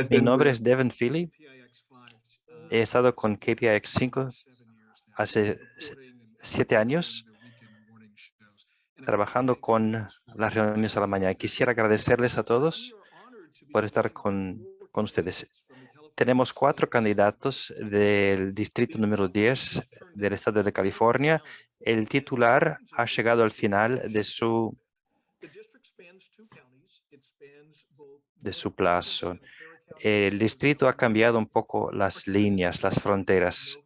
Mi nombre es Devin Feely. He estado con KPIX5 hace 7 años trabajando con las reuniones a la mañana. Quisiera agradecerles a todos por estar con ustedes. Tenemos 4 candidatos del distrito número 10 del estado de California. El titular ha llegado al final de su plazo. El distrito ha cambiado un poco las líneas, las fronteras.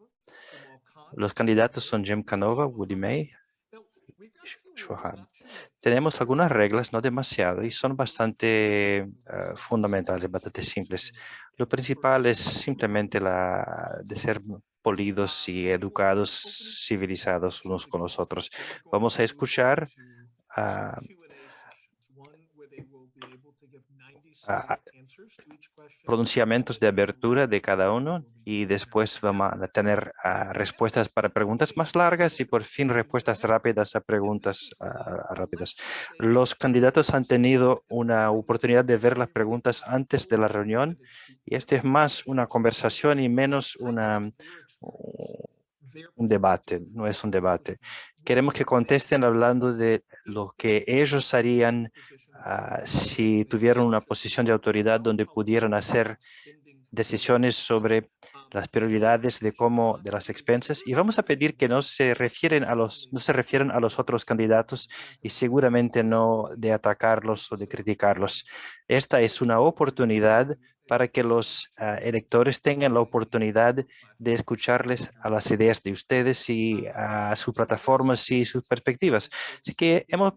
Los candidatos son Jim Canova, Woody May, Schwaham. Tenemos algunas reglas, no demasiado, y son bastante fundamentales, bastante simples. Lo principal es simplemente la de ser polidos y educados, civilizados unos con los otros. Vamos a escuchar a pronunciamientos de abertura de cada uno y después vamos a tener respuestas para preguntas más largas y por fin respuestas rápidas a preguntas rápidas. Los candidatos han tenido una oportunidad de ver las preguntas antes de la reunión y esto es más una conversación y menos un debate, no es un debate. Queremos que contesten hablando de lo que ellos harían si tuvieran una posición de autoridad donde pudieran hacer decisiones sobre las prioridades de las expensas, y vamos a pedir que no se refieran a los otros candidatos y seguramente no de atacarlos o de criticarlos. Esta es una oportunidad para que los electores tengan la oportunidad de escucharles a las ideas de ustedes y a sus plataformas y sus perspectivas. Así que hemos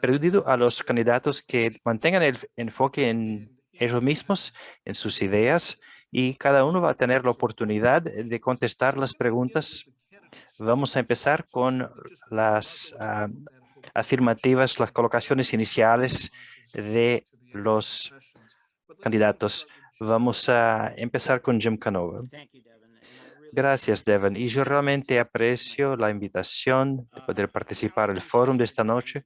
pedido a los candidatos que mantengan el enfoque en ellos mismos, en sus ideas, y cada uno va a tener la oportunidad de contestar las preguntas. Vamos a empezar con las afirmativas, las colocaciones iniciales de los candidatos. Vamos a empezar con Jim Canova. Gracias, Devin. Y yo realmente aprecio la invitación de poder participar en el foro de esta noche.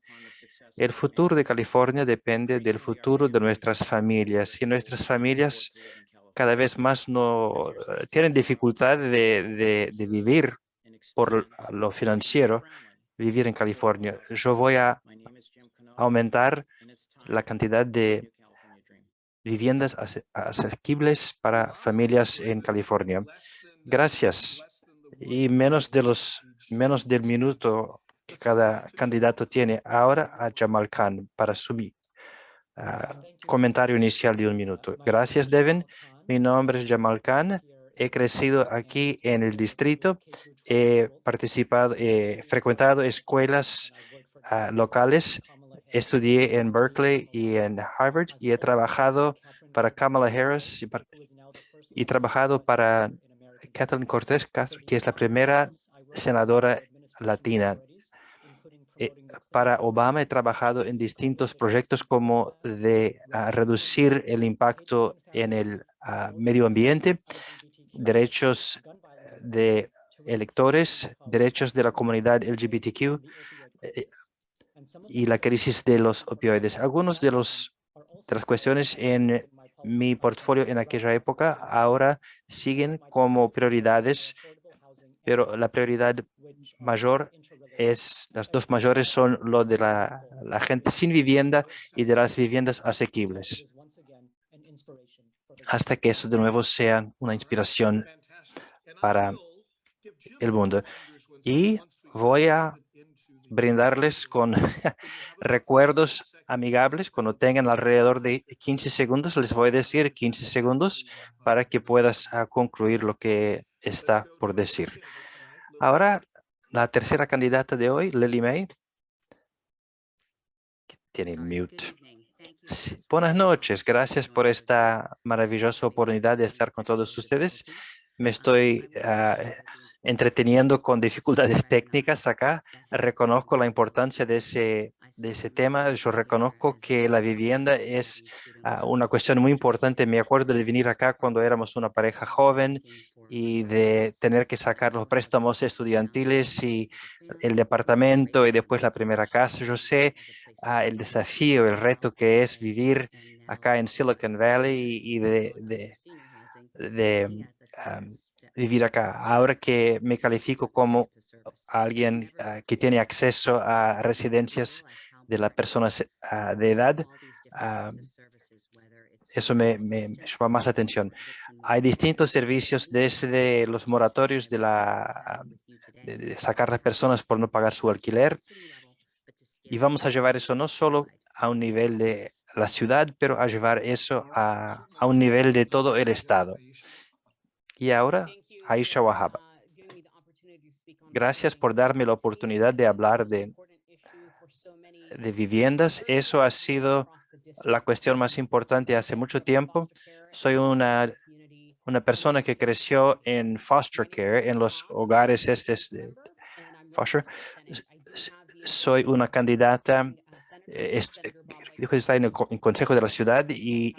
El futuro de California depende del futuro de nuestras familias y nuestras familias cada vez más no tienen dificultad de vivir por lo financiero, vivir en California. Yo voy a aumentar la cantidad de viviendas asequibles para familias en California. Gracias. Y menos del minuto que cada candidato tiene. Ahora a Jamal Khan para su comentario inicial de 1 minuto. Gracias, Devin. Mi nombre es Jamal Khan. He crecido aquí en el distrito. He frecuentado escuelas locales. Estudié en Berkeley y en Harvard y he trabajado para Kamala Harris y trabajado para Kathleen Cortés Castro, que es la primera senadora latina. Para Obama he trabajado en distintos proyectos como de reducir el impacto en el medio ambiente, derechos de electores, derechos de la comunidad LGBTQ y la crisis de los opioides. Algunos de las cuestiones en mi portfolio en aquella época ahora siguen como prioridades, pero la prioridad mayor las dos mayores son lo de la gente sin vivienda y de las viviendas asequibles, hasta que eso de nuevo sea una inspiración para el mundo. Y voy a brindarles con recuerdos amigables. Cuando tengan alrededor de 15 segundos, les voy a decir 15 segundos para que puedas concluir lo que está por decir. Ahora, la tercera candidata de hoy, Lily May, que tiene mute. Sí. Buenas noches. Gracias por esta maravillosa oportunidad de estar con todos ustedes. Me estoy entreteniendo con dificultades técnicas acá. Reconozco la importancia de ese tema. Yo reconozco que la vivienda es una cuestión muy importante. Me acuerdo de venir acá cuando éramos una pareja joven y de tener que sacar los préstamos estudiantiles y el departamento y después la primera casa. Yo sé el desafío, el reto que es vivir acá en Silicon Valley y de vivir acá. Ahora que me califico como alguien que tiene acceso a residencias de las personas de edad, ah, eso me llama más atención. Hay distintos servicios desde los moratorios de sacar a las personas por no pagar su alquiler, y vamos a llevar eso no solo a un nivel de la ciudad, pero a llevar eso a un nivel de todo el estado. Y ahora, Aisha Wahaba, gracias por darme la oportunidad de hablar de viviendas. Eso ha sido la cuestión más importante hace mucho tiempo. Soy una persona que creció en foster care, en los hogares estos de foster. Soy una candidata, dijo que está en el Consejo de la Ciudad y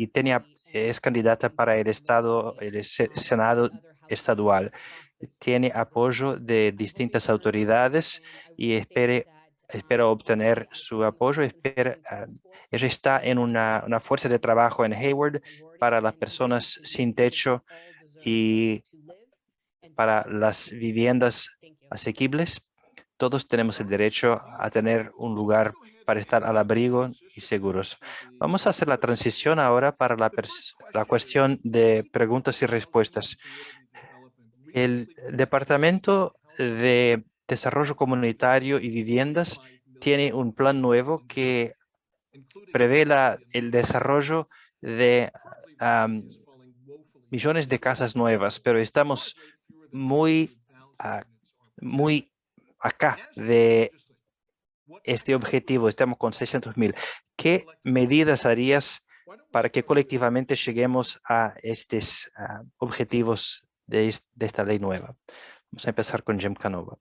es candidata para el Estado, el Senado estadual. Tiene apoyo de distintas autoridades y espero obtener su apoyo. Ella está en una fuerza de trabajo en Hayward para las personas sin techo y para las viviendas asequibles. Todos tenemos el derecho a tener un lugar para estar al abrigo y seguros. Vamos a hacer la transición ahora para la cuestión de preguntas y respuestas. El Departamento de Desarrollo Comunitario y Viviendas tiene un plan nuevo que prevé el desarrollo de millones de casas nuevas, pero estamos muy, muy acá de este objetivo. Estamos con 600,000. ¿Qué medidas harías para que colectivamente lleguemos a estos objetivos de esta ley nueva? Vamos a empezar con Jim Canova.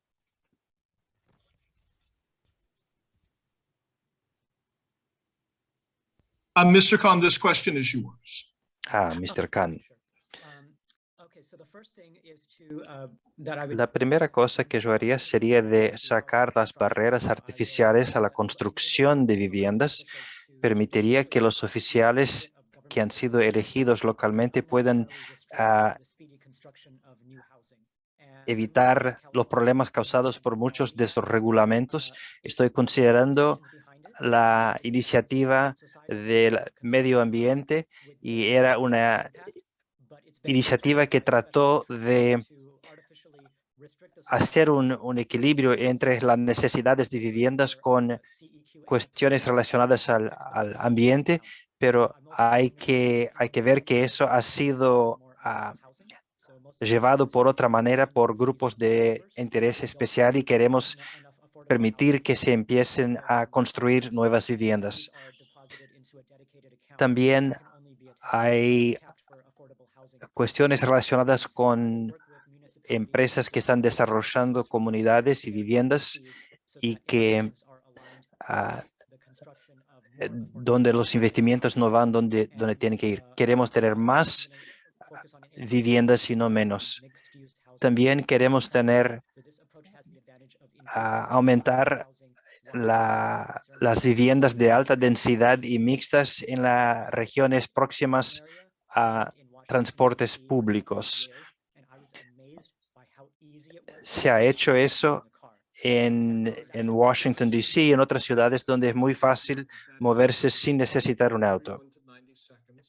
Mr. Khan, this question is yours. Mr. Khan. La primera cosa que yo haría sería de sacar las barreras artificiales a la construcción de viviendas. Permitiría que los oficiales que han sido elegidos localmente puedan evitar los problemas causados por muchos de esos reglamentos. Estoy considerando la iniciativa del medio ambiente y era una iniciativa que trató de hacer un equilibrio entre las necesidades de viviendas con cuestiones relacionadas al ambiente, pero hay que ver que eso ha sido llevado por otra manera por grupos de interés especial y queremos permitir que se empiecen a construir nuevas viviendas. También hay cuestiones relacionadas con empresas que están desarrollando comunidades y viviendas y que donde los investimientos no van donde tienen que ir. Queremos tener más viviendas y no menos. También queremos aumentar las viviendas de alta densidad y mixtas en las regiones próximas a transportes públicos. Se ha hecho eso en Washington, D.C. y en otras ciudades donde es muy fácil moverse sin necesitar un auto.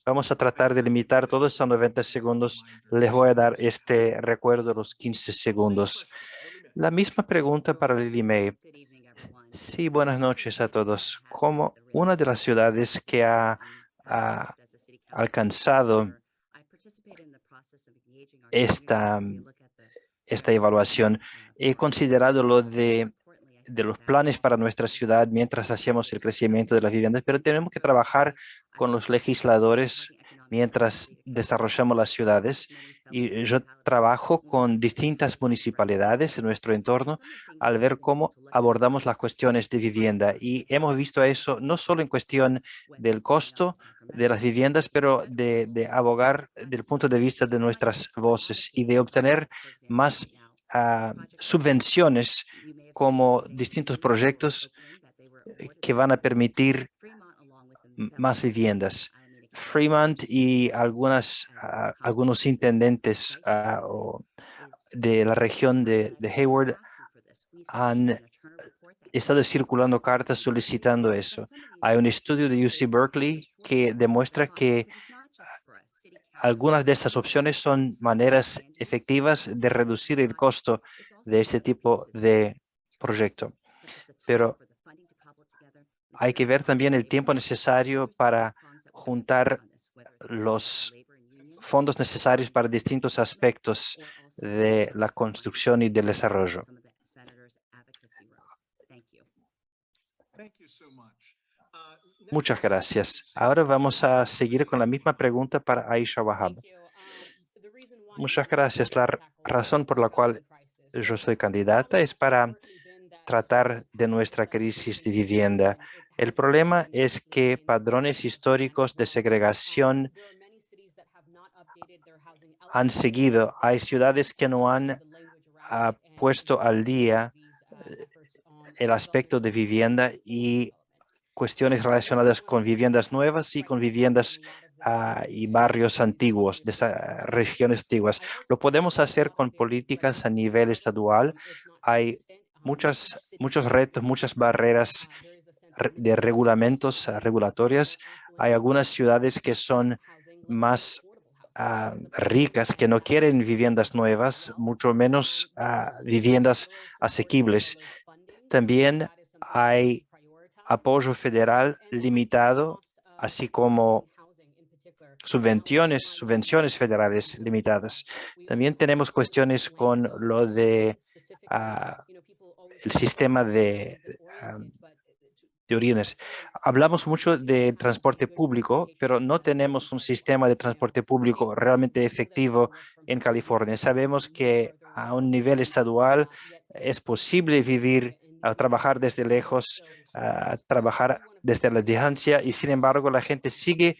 Vamos a tratar de limitar todo eso a 90 segundos. Les voy a dar este recuerdo de los 15 segundos. La misma pregunta para Lily May. Sí, buenas noches a todos. Como una de las ciudades que ha alcanzado esta evaluación, he considerado lo de los planes para nuestra ciudad mientras hacíamos el crecimiento de las viviendas, pero tenemos que trabajar con los legisladores mientras desarrollamos las ciudades. Y yo trabajo con distintas municipalidades en nuestro entorno al ver cómo abordamos las cuestiones de vivienda. Y hemos visto eso no solo en cuestión del costo de las viviendas, pero de abogar del punto de vista de nuestras voces y de obtener más subvenciones como distintos proyectos que van a permitir más viviendas. Fremont y algunos intendentes de la región de Hayward han estado circulando cartas solicitando eso. Hay un estudio de UC Berkeley que demuestra que algunas de estas opciones son maneras efectivas de reducir el costo de este tipo de proyecto. Pero hay que ver también el tiempo necesario para juntar los fondos necesarios para distintos aspectos de la construcción y del desarrollo. Muchas gracias. Ahora vamos a seguir con la misma pregunta para Aisha Wahab. Muchas gracias. La razón por la cual yo soy candidata es para tratar de nuestra crisis de vivienda. El problema es que padrones históricos de segregación han seguido. Hay ciudades que no han puesto al día el aspecto de vivienda y cuestiones relacionadas con viviendas nuevas y con viviendas y barrios antiguos, de esas regiones antiguas. Lo podemos hacer con políticas a nivel estadual. Hay muchos retos, muchas barreras de regulamentos regulatorias. Hay algunas ciudades que son más ricas, que no quieren viviendas nuevas, mucho menos viviendas asequibles. También hay apoyo federal limitado, así como subvenciones federales limitadas. También tenemos cuestiones con lo de el sistema de orines. Hablamos mucho de transporte público, pero no tenemos un sistema de transporte público realmente efectivo en California. Sabemos que a un nivel estadual es posible vivir, trabajar desde lejos, trabajar desde la distancia, y sin embargo la gente sigue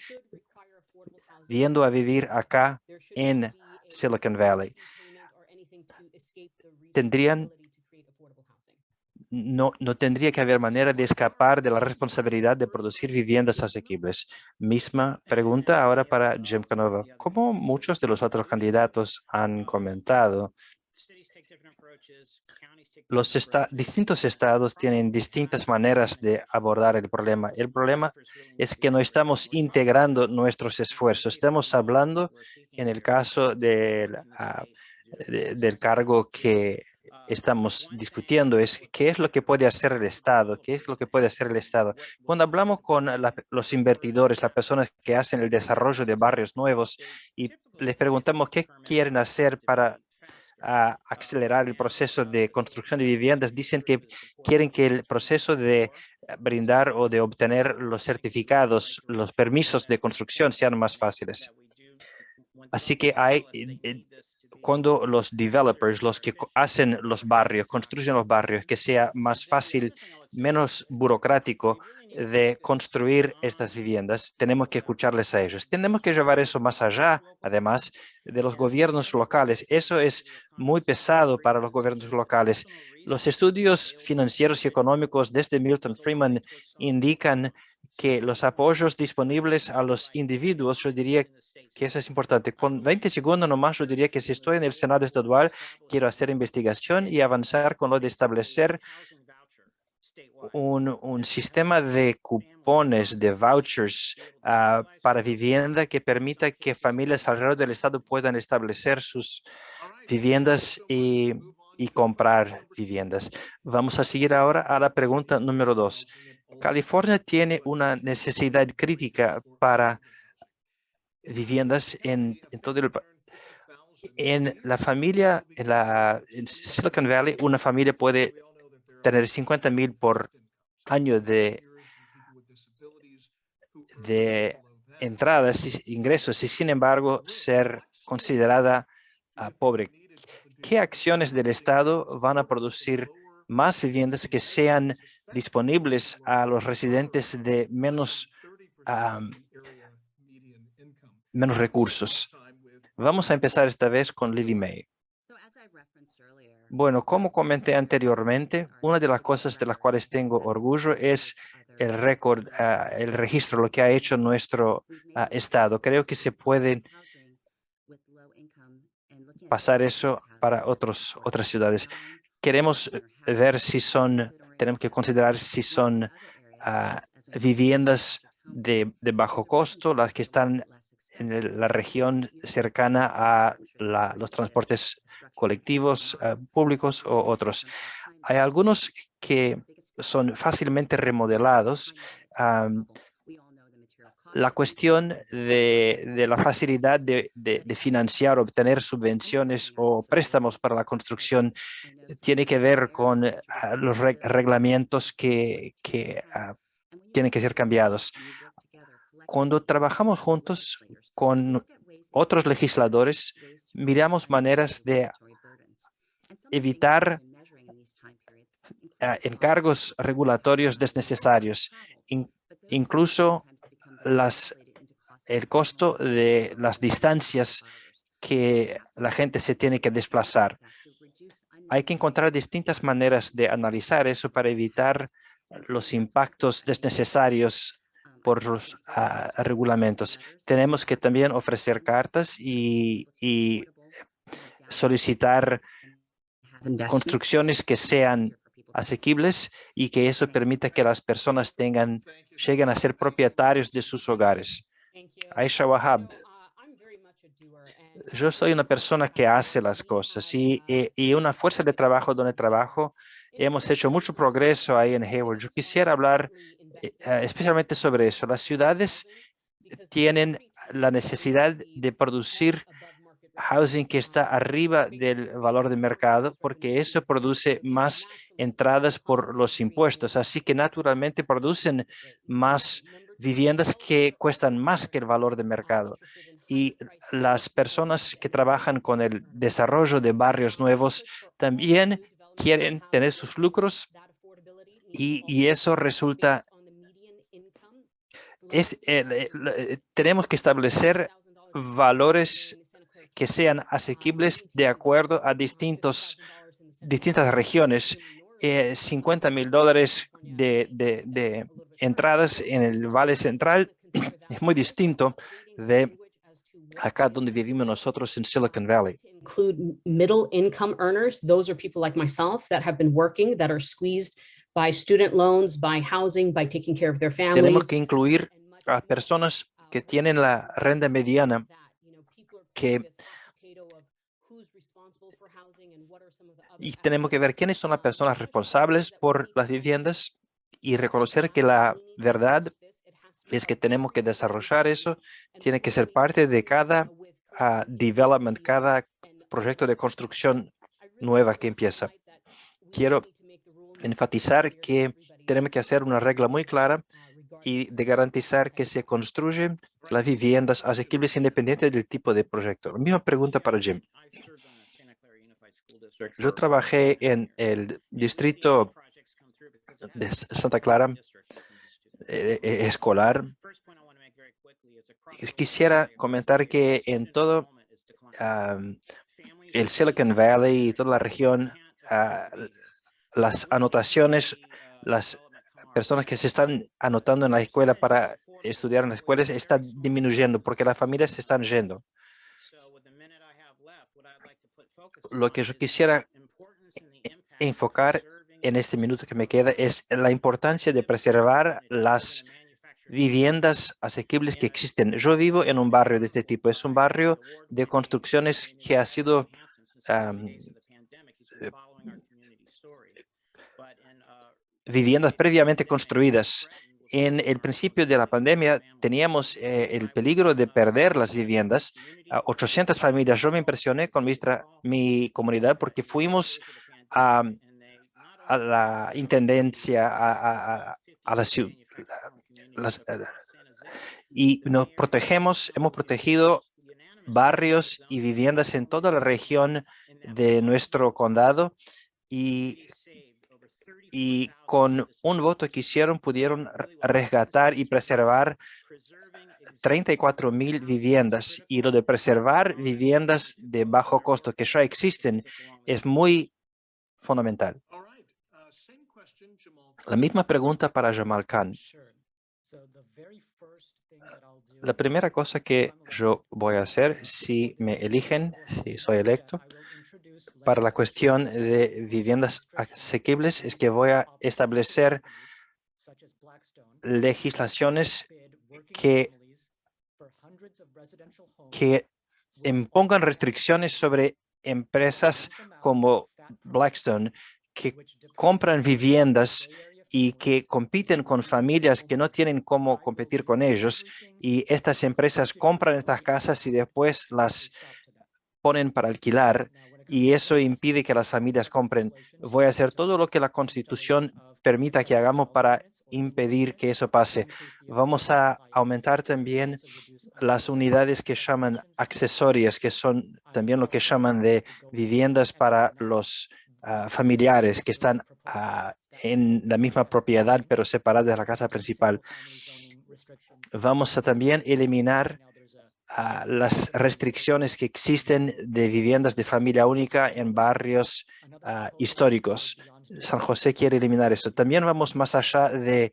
viendo a vivir acá en Silicon Valley. No tendría que haber manera de escapar de la responsabilidad de producir viviendas asequibles. Misma pregunta ahora para Jim Canova. Como muchos de los otros candidatos han comentado, los distintos estados tienen distintas maneras de abordar el problema. El problema es que no estamos integrando nuestros esfuerzos. Estamos hablando en el caso del cargo que estamos discutiendo, es qué es lo que puede hacer el Estado, qué es lo que puede hacer el Estado. Cuando hablamos con los invertidores, las personas que hacen el desarrollo de barrios nuevos, y les preguntamos qué quieren hacer para acelerar el proceso de construcción de viviendas, dicen que quieren que el proceso de brindar o de obtener los certificados, los permisos de construcción sean más fáciles. Así que cuando los developers, los que hacen los barrios, construyen los barrios, que sea más fácil, menos burocrático de construir estas viviendas, tenemos que escucharles a ellos. Tenemos que llevar eso más allá, además, de los gobiernos locales. Eso es muy pesado para los gobiernos locales. Los estudios financieros y económicos desde Milton Friedman indican que los apoyos disponibles a los individuos, yo diría que eso es importante. Con 20 segundos nomás, yo diría que si estoy en el Senado estadual, quiero hacer investigación y avanzar con lo de establecer un sistema de cupones, de vouchers para vivienda que permita que familias alrededor del estado puedan establecer sus viviendas y comprar viviendas. Vamos a seguir ahora a la pregunta número 2. California tiene una necesidad crítica para viviendas en todo el país. En la familia, en Silicon Valley, una familia puede tener 50,000 por año de entradas, ingresos, y sin embargo ser considerada pobre. ¿Qué acciones del Estado van a producir más viviendas que sean disponibles a los residentes de menos recursos? Vamos a empezar esta vez con Lily May. Bueno, como comenté anteriormente, una de las cosas de las cuales tengo orgullo es el récord, el registro, lo que ha hecho nuestro estado. Creo que se pueden pasar eso para otras ciudades. Queremos ver si tenemos que considerar si son viviendas de bajo costo, las que están en la región cercana a los transportes colectivos, públicos o otros. Hay algunos que son fácilmente remodelados. La cuestión de la facilidad de financiar, obtener subvenciones o préstamos para la construcción tiene que ver con los reglamentos que tienen que ser cambiados. Cuando trabajamos juntos con otros legisladores, miramos maneras de evitar encargos regulatorios desnecesarios, incluso el costo de las distancias que la gente se tiene que desplazar. Hay que encontrar distintas maneras de analizar eso para evitar los impactos desnecesarios por los reglamentos. Tenemos que también ofrecer cartas y solicitar construcciones que sean asequibles y que eso permita que las personas lleguen a ser propietarios de sus hogares. Aisha Wahab, yo soy una persona que hace las cosas y una fuerza de trabajo donde trabajo. Hemos hecho mucho progreso ahí en Hayward. Yo quisiera hablar especialmente sobre eso. Las ciudades tienen la necesidad de producir housing que está arriba del valor de mercado, porque eso produce más entradas por los impuestos. Así que naturalmente producen más viviendas que cuestan más que el valor de mercado. Y las personas que trabajan con el desarrollo de barrios nuevos también quieren tener sus lucros y eso resulta. Tenemos que establecer valores que sean asequibles de acuerdo a distintas regiones. $50,000 de entradas en el Valle Central es muy distinto de acá donde vivimos nosotros en Silicon Valley. Include middle income earners. Those are people like myself that have been working, that are squeezed by student loans, by housing, by taking care of their families. Tenemos que incluir a personas que tienen la renta mediana, y tenemos que ver quiénes son las personas responsables por las viviendas y reconocer que la verdad es que tenemos que desarrollar eso. Tiene que ser parte de cada development, cada proyecto de construcción nueva que empieza. Quiero enfatizar que tenemos que hacer una regla muy clara y de garantizar que se construyen las viviendas asequibles independiente del tipo de proyecto. La misma pregunta para Jim. Yo trabajé en el distrito de Santa Clara escolar. Quisiera comentar que en todo el Silicon Valley y toda la región, las anotaciones, las personas que se están anotando en la escuela para estudiar en las escuelas están disminuyendo porque las familias se están yendo. Lo que yo quisiera enfocar en este minuto que me queda es la importancia de preservar las viviendas asequibles que existen. Yo vivo en un barrio de este tipo. Es un barrio de construcciones que ha sido viviendas previamente construidas. En el principio de la pandemia teníamos el peligro de perder las viviendas. 800 familias. Yo me impresioné con mi comunidad porque fuimos a la intendencia, a la ciudad, y nos hemos protegido barrios y viviendas en toda la región de nuestro condado y con un voto que hicieron pudieron resgatar y preservar 34,000 viviendas. Y lo de preservar viviendas de bajo costo que ya existen es muy fundamental. La misma pregunta para Jamal Khan. La primera cosa que yo voy a hacer si me eligen, si soy electo, para la cuestión de viviendas asequibles es que voy a establecer legislaciones que impongan restricciones sobre empresas como Blackstone que compran viviendas y que compiten con familias que no tienen cómo competir con ellos, y estas empresas compran estas casas y después las ponen para alquilar, y eso impide que las familias compren. Voy a hacer todo lo que la Constitución permita que hagamos para impedir que eso pase. Vamos a aumentar también las unidades que llaman accesorias, que son también lo que llaman de viviendas para los familiares que están en la misma propiedad pero separadas de la casa principal. Vamos a también eliminar las restricciones que existen de viviendas de familia única en barrios históricos. San José quiere eliminar eso. También vamos más allá de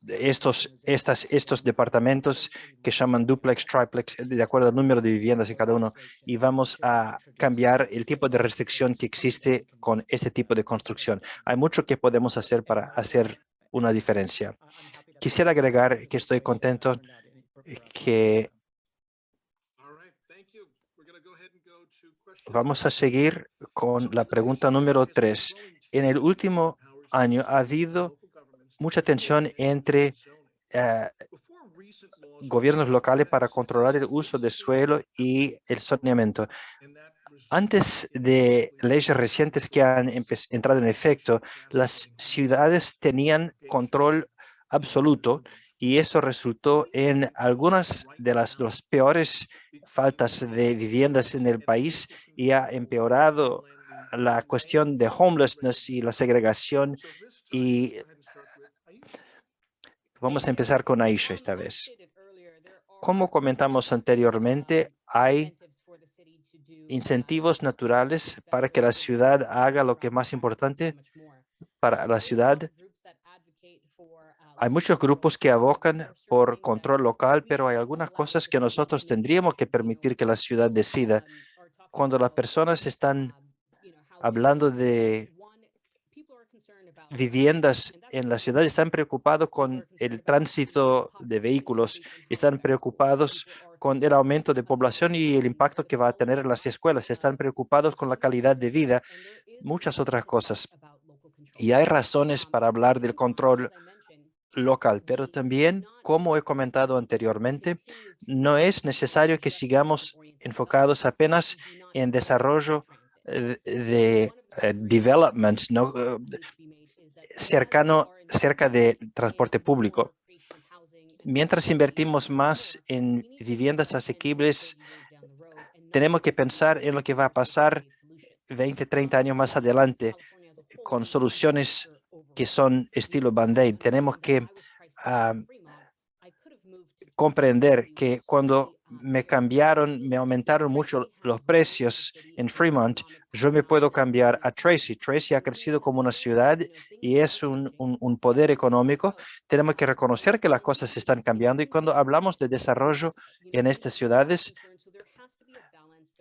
estos departamentos que llaman duplex, triplex, de acuerdo al número de viviendas en cada uno, y vamos a cambiar el tipo de restricción que existe con este tipo de construcción. Hay mucho que podemos hacer para hacer una diferencia. Quisiera agregar que estoy contento que vamos a seguir con la pregunta número 3. En el último año ha habido mucha tensión entre gobiernos locales para controlar el uso del suelo y el saneamiento. Antes de leyes recientes que han entrado en efecto, las ciudades tenían control absoluto, y eso resultó en algunas de las peores faltas de viviendas en el país y ha empeorado la cuestión de homelessness y la segregación. Y vamos a empezar con Aisha esta vez. Como comentamos anteriormente, hay incentivos naturales para que la ciudad haga lo que es más importante para la ciudad. Hay muchos grupos que abocan por control local, pero hay algunas cosas que nosotros tendríamos que permitir que la ciudad decida. Cuando las personas están hablando de viviendas en la ciudad, están preocupados con el tránsito de vehículos, están preocupados con el aumento de población y el impacto que va a tener en las escuelas, están preocupados con la calidad de vida, muchas otras cosas. Y hay razones para hablar del control local, pero también, como he comentado anteriormente, no es necesario que sigamos enfocados apenas en desarrollo de developments, ¿no? cerca de transporte público. Mientras invertimos más en viviendas asequibles, tenemos que pensar en lo que va a pasar 20, 30 años más adelante con soluciones que son estilo Band-Aid. Tenemos que comprender que cuando me aumentaron mucho los precios en Fremont, yo me puedo cambiar a Tracy. Tracy ha crecido como una ciudad y es un poder económico. Tenemos que reconocer que las cosas están cambiando, y cuando hablamos de desarrollo en estas ciudades,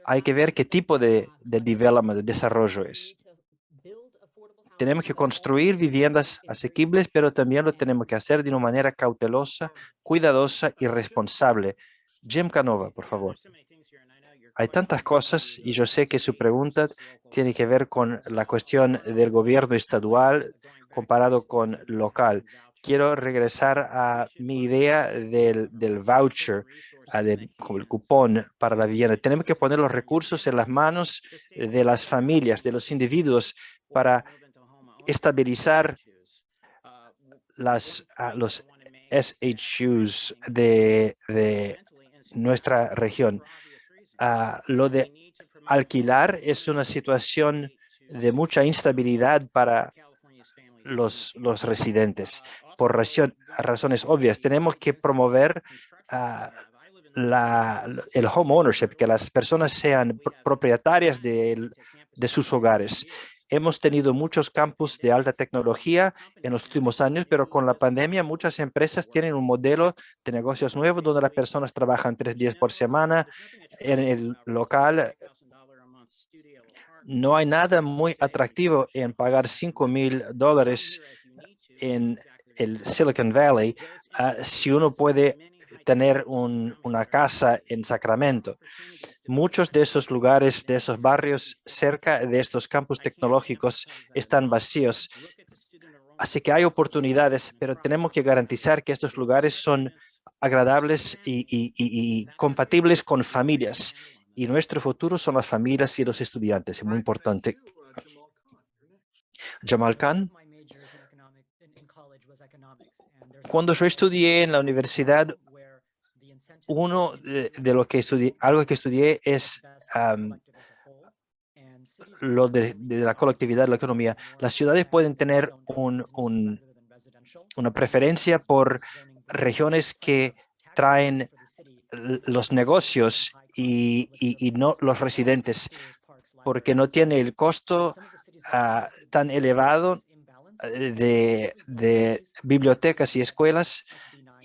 hay que ver qué tipo de development, de desarrollo es. Tenemos que construir viviendas asequibles, pero también lo tenemos que hacer de una manera cautelosa, cuidadosa y responsable. Jim Canova, por favor. Hay tantas cosas y yo sé que su pregunta tiene que ver con la cuestión del gobierno estatal comparado con local. Quiero regresar a mi idea del voucher, del cupón para la vivienda. Tenemos que poner los recursos en las manos de las familias, de los individuos, para estabilizar los SHUs de nuestra región. Lo de alquilar es una situación de mucha instabilidad para los residentes. Por razones obvias, tenemos que promover el home ownership, que las personas sean propietarias de sus hogares. Hemos tenido muchos campus de alta tecnología en los últimos años, pero con la pandemia muchas empresas tienen un modelo de negocios nuevo donde las personas trabajan 3 días por semana en el local. No hay nada muy atractivo en pagar $5,000 en el Silicon Valley si uno puede tener una casa en Sacramento. Muchos de esos lugares, de esos barrios cerca de estos campus tecnológicos están vacíos. Así que hay oportunidades, pero tenemos que garantizar que estos lugares son agradables y compatibles con familias. Y nuestro futuro son las familias y los estudiantes. Es muy importante. Jamal Khan. Cuando yo estudié en la universidad, algo que estudié es lo de la colectividad de la economía. Las ciudades pueden tener una preferencia por regiones que traen los negocios y no los residentes, porque no tiene el costo tan elevado de bibliotecas y escuelas,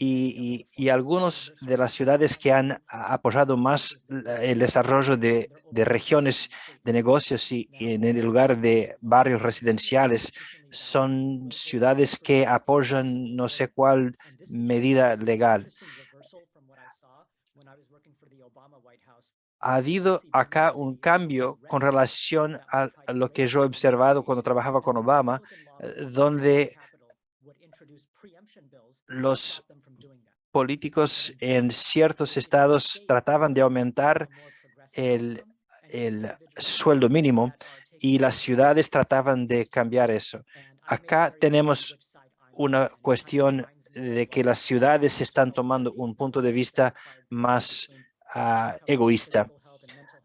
y algunas de las ciudades que han apoyado más el desarrollo de regiones de negocios y en el lugar de barrios residenciales son ciudades que apoyan no sé cuál medida legal. Ha habido acá un cambio con relación a lo que yo he observado cuando trabajaba con Obama, donde los políticos en ciertos estados trataban de aumentar el sueldo mínimo y las ciudades trataban de cambiar eso. Acá tenemos una cuestión de que las ciudades están tomando un punto de vista más egoísta.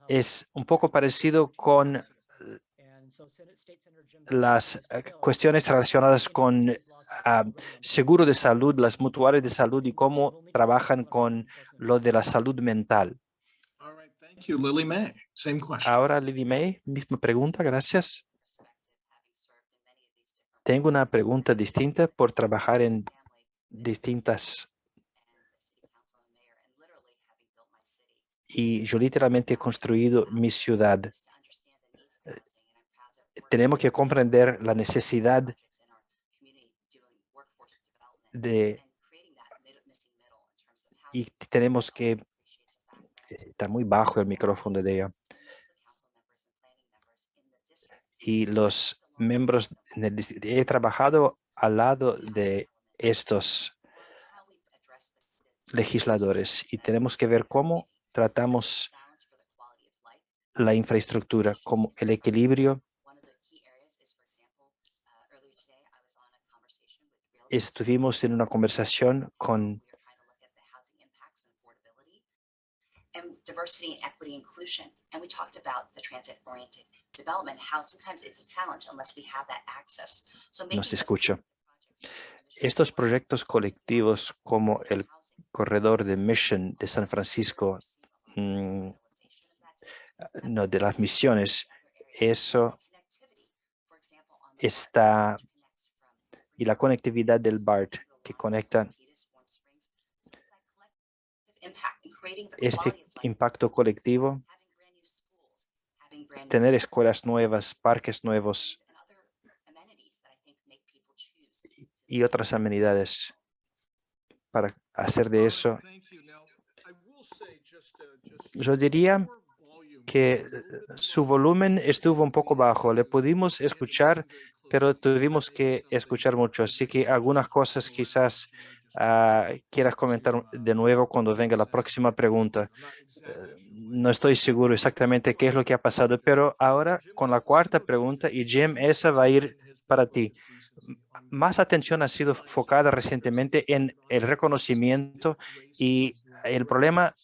Es un poco parecido con las cuestiones relacionadas con seguro de salud, las mutuales de salud y cómo trabajan con lo de la salud mental. Ahora, Lily May, misma pregunta, gracias. Tengo una pregunta distinta por trabajar en distintas. Y yo literalmente he construido mi ciudad. Tenemos que comprender la necesidad y tenemos que. Está muy bajo el micrófono de ella. Y los miembros he trabajado al lado de estos legisladores y tenemos que ver cómo tratamos la infraestructura, como el equilibrio. Estuvimos en una conversación con diversity and equity inclusion, and we talked about the transit-oriented development, how sometimes it's a challenge unless we have that access. No se escucha. Estos proyectos colectivos como el corredor de Mission de San Francisco, no, de las misiones, eso está, y la conectividad del BART que conecta este impacto colectivo, tener escuelas nuevas, parques nuevos y otras amenidades para hacer de eso. Yo diría que su volumen estuvo un poco bajo. Le pudimos escuchar, pero tuvimos que escuchar mucho. Así que algunas cosas quizás quieras comentar de nuevo cuando venga la próxima pregunta. No estoy seguro exactamente qué es lo que ha pasado, pero ahora con la cuarta pregunta, y Jim, esa va a ir para ti. Más atención ha sido enfocada recientemente en el reconocimiento y el problema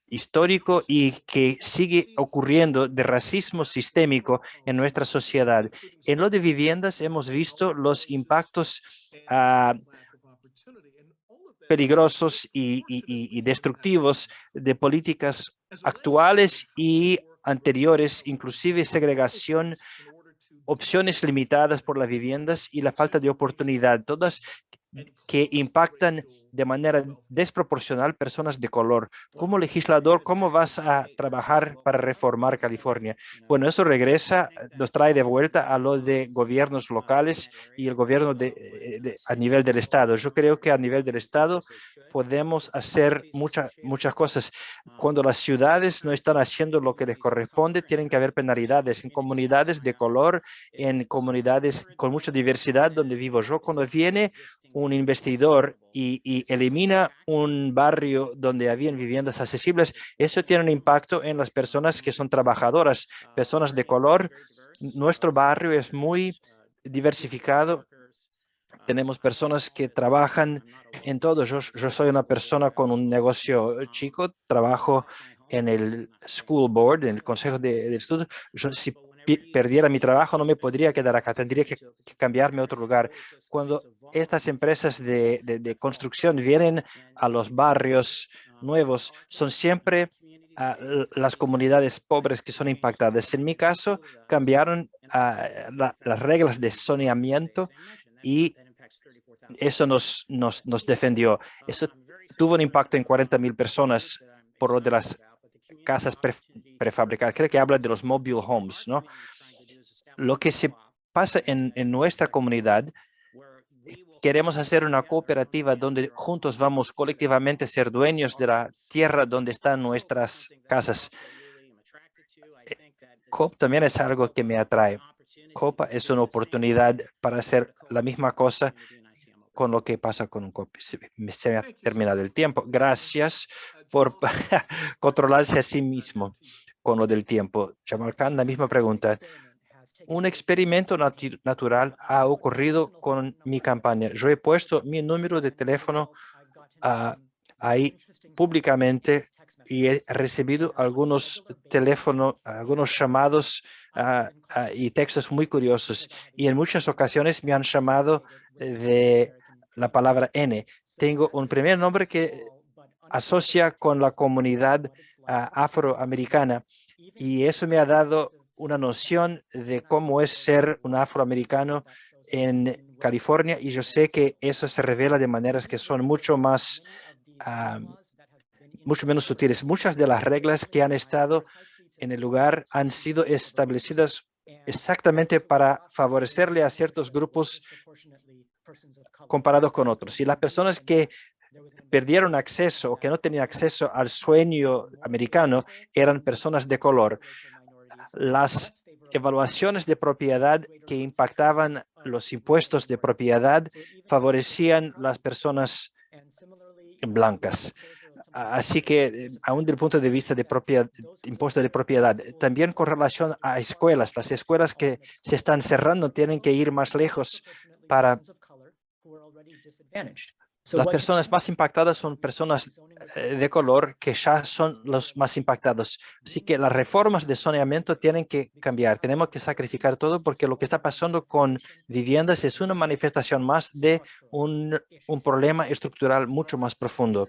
histórico y que sigue ocurriendo de racismo sistémico en nuestra sociedad. En lo de viviendas hemos visto los impactos peligrosos y destructivos de políticas actuales y anteriores, inclusive segregación opciones limitadas por las viviendas y la falta de oportunidad, todas que impactan de manera desproporcional personas de color. Como legislador, ¿cómo vas a trabajar para reformar California? Bueno, eso regresa, nos trae de vuelta a lo de gobiernos locales y el gobierno a nivel del Estado. Yo creo que a nivel del Estado podemos hacer muchas cosas. Cuando las ciudades no están haciendo lo que les corresponde, tienen que haber penalidades en comunidades de color, en comunidades con mucha diversidad donde vivo yo. Cuando viene un investidor y elimina un barrio donde habían viviendas accesibles, eso tiene un impacto en las personas que son trabajadoras, personas de color. Nuestro barrio es muy diversificado. Tenemos personas que trabajan en todo. Yo soy una persona con un negocio chico, trabajo en el school board, en el consejo de estudios. Yo, si perdiera mi trabajo, no me podría quedar acá, tendría que cambiarme a otro lugar. Cuando estas empresas de construcción vienen a los barrios nuevos, son siempre las comunidades pobres que son impactadas. En mi caso, cambiaron las reglas de saneamiento y eso nos defendió. Eso tuvo un impacto en 40,000 personas por lo de las casas prefabricadas. Creo que habla de los mobile homes, ¿no? Lo que se pasa en nuestra comunidad, queremos hacer una cooperativa donde juntos vamos colectivamente a ser dueños de la tierra donde están nuestras casas. COP también es algo que me atrae. COP es una oportunidad para hacer la misma cosa con lo que pasa con un COP. Se me ha terminado el tiempo. Gracias por controlarse a sí mismo con lo del tiempo. Jamal Khan, la misma pregunta. Un experimento natural ha ocurrido con mi campaña. Yo he puesto mi número de teléfono ahí públicamente y he recibido algunos llamados y textos muy curiosos. Y en muchas ocasiones me han llamado de la palabra N. Tengo un primer nombre que asocia con la comunidad afroamericana y eso me ha dado una noción de cómo es ser un afroamericano en California y yo sé que eso se revela de maneras que son mucho menos sutiles. Muchas de las reglas que han estado en el lugar han sido establecidas exactamente para favorecerle a ciertos grupos comparados con otros. Y las personas que perdieron acceso o que no tenían acceso al sueño americano eran personas de color. Las evaluaciones de propiedad que impactaban los impuestos de propiedad favorecían las personas blancas. Así que, aún desde el punto de vista de impuesto de propiedad, también con relación a escuelas, las escuelas que se están cerrando tienen que ir más lejos para... Las personas más impactadas son personas de color que ya son los más impactados. Así que las reformas de saneamiento tienen que cambiar. Tenemos que sacrificar todo porque lo que está pasando con viviendas es una manifestación más de un problema estructural mucho más profundo.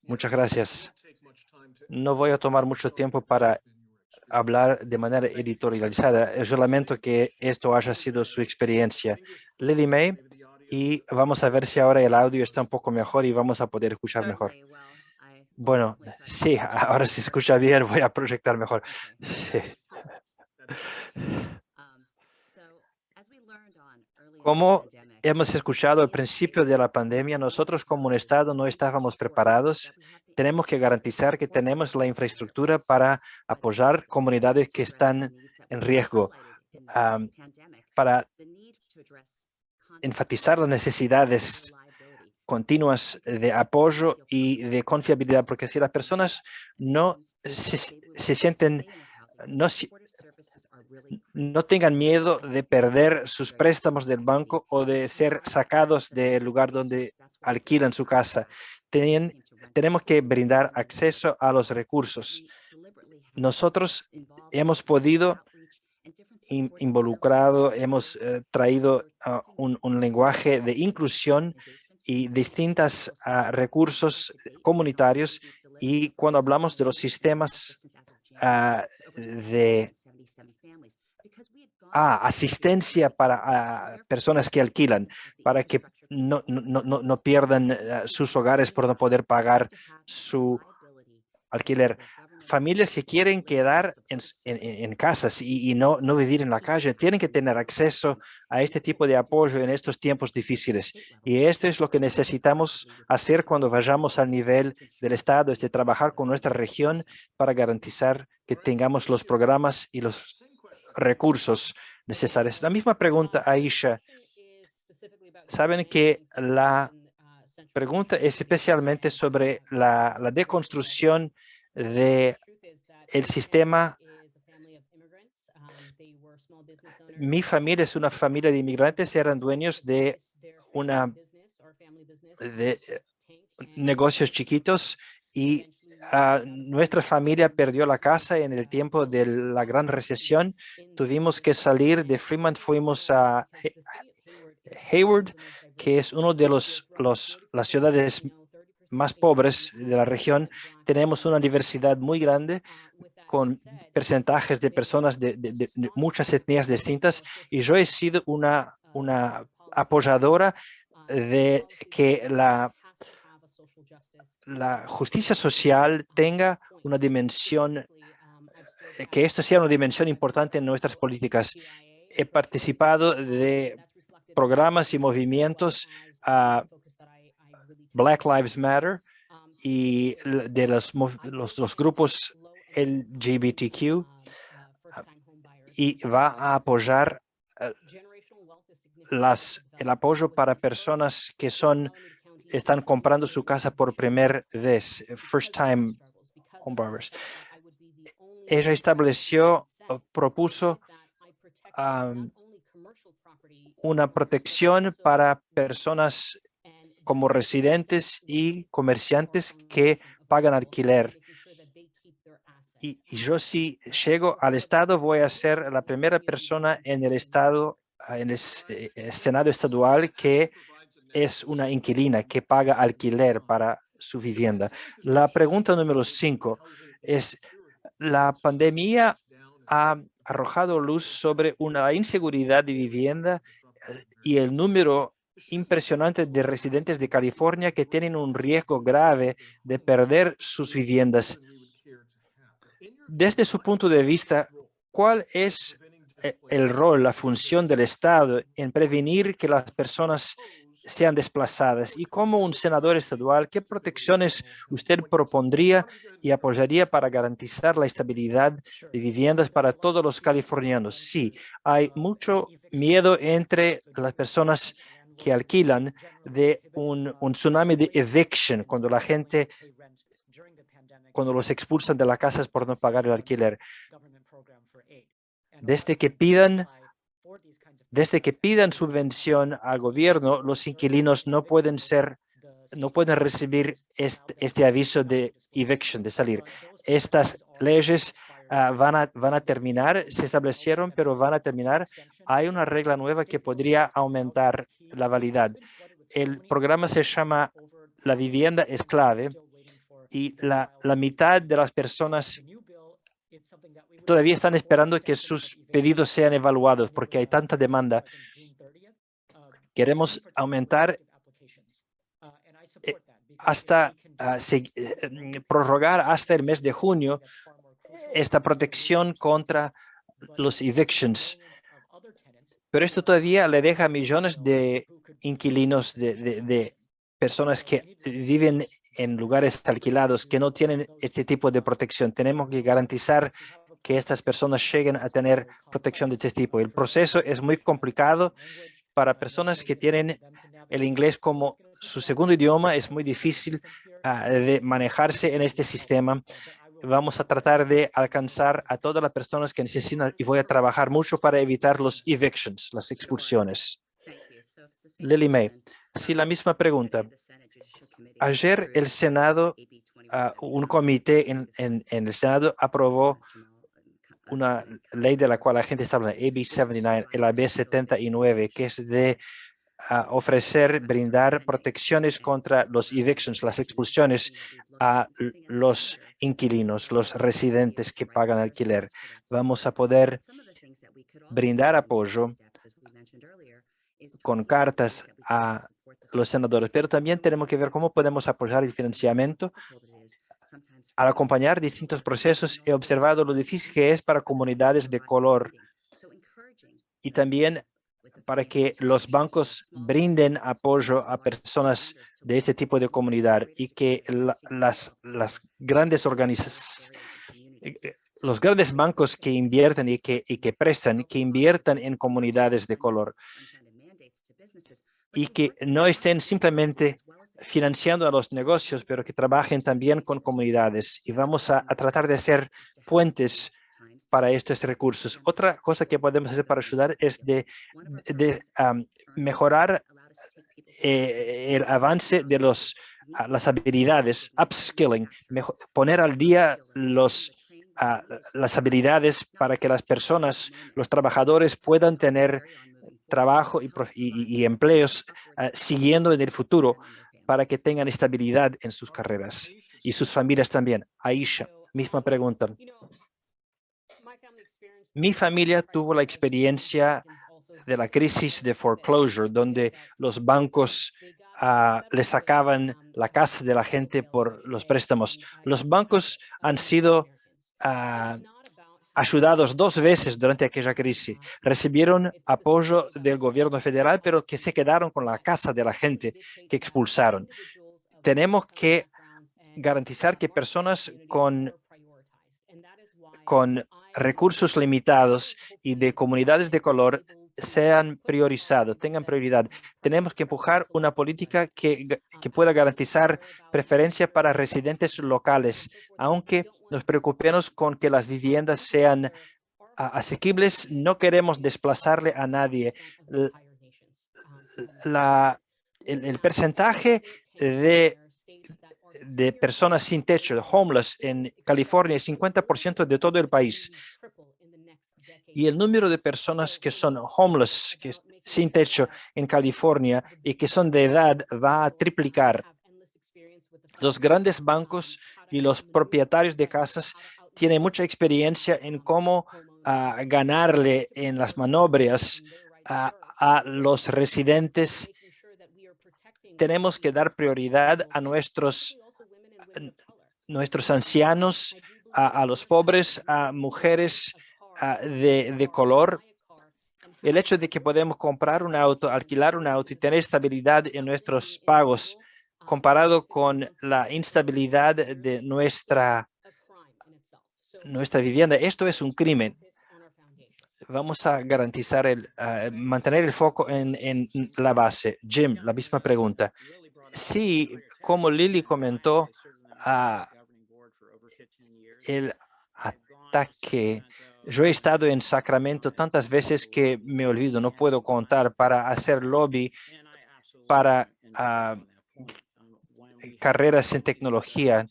Muchas gracias. No voy a tomar mucho tiempo para hablar de manera editorializada. Yo lamento que esto haya sido su experiencia. Lily May, y vamos a ver si ahora el audio está un poco mejor y vamos a poder escuchar mejor. Bueno, sí, ahora se escucha bien, voy a proyectar mejor. Sí. Como hemos escuchado al principio de la pandemia, nosotros como un Estado no estábamos preparados. Tenemos que garantizar que tenemos la infraestructura para apoyar comunidades que están en riesgo, para enfatizar las necesidades continuas de apoyo y de confiabilidad, porque si las personas no se sienten, no tengan miedo de perder sus préstamos del banco o de ser sacados del lugar donde alquilan su casa. Tenemos que brindar acceso a los recursos. Nosotros hemos podido hemos traído un lenguaje de inclusión y distintos recursos comunitarios, y cuando hablamos de los sistemas asistencia para personas que alquilan, para que no pierdan sus hogares por no poder pagar su alquiler. Familias que quieren quedar en casas y no vivir en la calle tienen que tener acceso a este tipo de apoyo en estos tiempos difíciles. Y esto es lo que necesitamos hacer cuando vayamos al nivel del Estado, es de trabajar con nuestra región para garantizar que tengamos los programas y los recursos necesarios. La misma pregunta, Aisha. Saben que la pregunta es especialmente sobre la deconstrucción del sistema. Mi familia es una familia de inmigrantes, eran dueños de negocios chiquitos y nuestra familia perdió la casa en el tiempo de la gran recesión. Tuvimos que salir de Fremont, fuimos a Hayward, que es uno de las ciudades más pobres de la región. Tenemos una diversidad muy grande con porcentajes de personas de muchas etnias distintas, y yo he sido una apoyadora de que la justicia social tenga una dimensión, que esto sea una dimensión importante en nuestras políticas. He participado de programas y movimientos Black Lives Matter y de los grupos LGBTQ, y va a apoyar el apoyo para personas que están comprando su casa por primera vez, first time home buyers. Ella propuso una protección para personas como residentes y comerciantes que pagan alquiler. Y yo, si llego al Estado, voy a ser la primera persona en el Estado, en el Senado estadual, que es una inquilina, que paga alquiler para su vivienda. La pregunta número 5 es: la pandemia ha arrojado luz sobre una inseguridad de vivienda y el número impresionante de residentes de California que tienen un riesgo grave de perder sus viviendas. Desde su punto de vista, ¿cuál es el rol, la función del Estado en prevenir que las personas sean desplazadas? Y como un senador estadual, ¿qué protecciones usted propondría y apoyaría para garantizar la estabilidad de viviendas para todos los californianos? Sí, hay mucho miedo entre las personas que alquilan de un tsunami de eviction, cuando los expulsan de las casas por no pagar el alquiler. Desde que pidan subvención al gobierno, los inquilinos no pueden recibir este aviso de eviction, de salir. Estas leyes van a terminar, se establecieron, pero van a terminar. Hay una regla nueva que podría aumentar la validad. El programa se llama La Vivienda es Clave, y la mitad de las personas todavía están esperando que sus pedidos sean evaluados porque hay tanta demanda. Queremos aumentar prorrogar hasta el mes de junio esta protección contra los evictions. Pero esto todavía le deja a millones de inquilinos, de personas que viven en lugares alquilados, que no tienen este tipo de protección. Tenemos que garantizar que estas personas lleguen a tener protección de este tipo. El proceso es muy complicado para personas que tienen el inglés como su segundo idioma. Es muy difícil de manejarse en este sistema. Vamos a tratar de alcanzar a todas las personas que necesitan, y voy a trabajar mucho para evitar los evictions, las expulsiones. Lily May, sí, la misma pregunta. Ayer el Senado, un comité en el Senado aprobó una ley de la cual la gente está hablando, AB 79, el AB 79, que es de brindar protecciones contra los evictions, las expulsiones a los inquilinos, los residentes que pagan alquiler. Vamos a poder brindar apoyo con cartas a los senadores, pero también tenemos que ver cómo podemos apoyar el financiamiento. Al acompañar distintos procesos, he observado lo difícil que es para comunidades de color y también para que los bancos brinden apoyo a personas de este tipo de comunidad y que las grandes organizaciones, los grandes bancos que invierten y que prestan, que inviertan en comunidades de color y que no estén simplemente financiando a los negocios, pero que trabajen también con comunidades. Y vamos a tratar de hacer puentes para estos recursos. Otra cosa que podemos hacer para ayudar es de mejorar el avance de las habilidades, upskilling, poner al día las habilidades para que las personas, los trabajadores puedan tener trabajo y empleos siguiendo en el futuro para que tengan estabilidad en sus carreras y sus familias también. Aisha, misma pregunta. Mi familia tuvo la experiencia de la crisis de foreclosure, donde los bancos le sacaban la casa de la gente por los préstamos. Los bancos han sido ayudados 2 veces durante aquella crisis. Recibieron apoyo del gobierno federal, pero que se quedaron con la casa de la gente que expulsaron. Tenemos que garantizar que personas con recursos limitados y de comunidades de color sean priorizados, tengan prioridad. Tenemos que empujar una política que pueda garantizar preferencia para residentes locales, aunque nos preocupemos con que las viviendas sean asequibles, no queremos desplazarle a nadie. El porcentaje de personas sin techo, homeless, en California es 50% de todo el país. Y el número de personas que son homeless, sin techo en California y que son de edad va a triplicar. Los grandes bancos y los propietarios de casas tienen mucha experiencia en cómo ganarle en las maniobras a los residentes. Tenemos que dar prioridad a nuestros ancianos, a los pobres, a mujeres de color. El hecho de que podemos comprar un auto, alquilar un auto y tener estabilidad en nuestros pagos comparado con la instabilidad de nuestra vivienda, esto es un crimen. Vamos a garantizar mantener el foco en la base. Jim, la misma pregunta. Sí, como Lily comentó, el ataque. Yo he estado en Sacramento tantas veces que me olvido, no puedo contar, para hacer lobby para carreras en tecnología.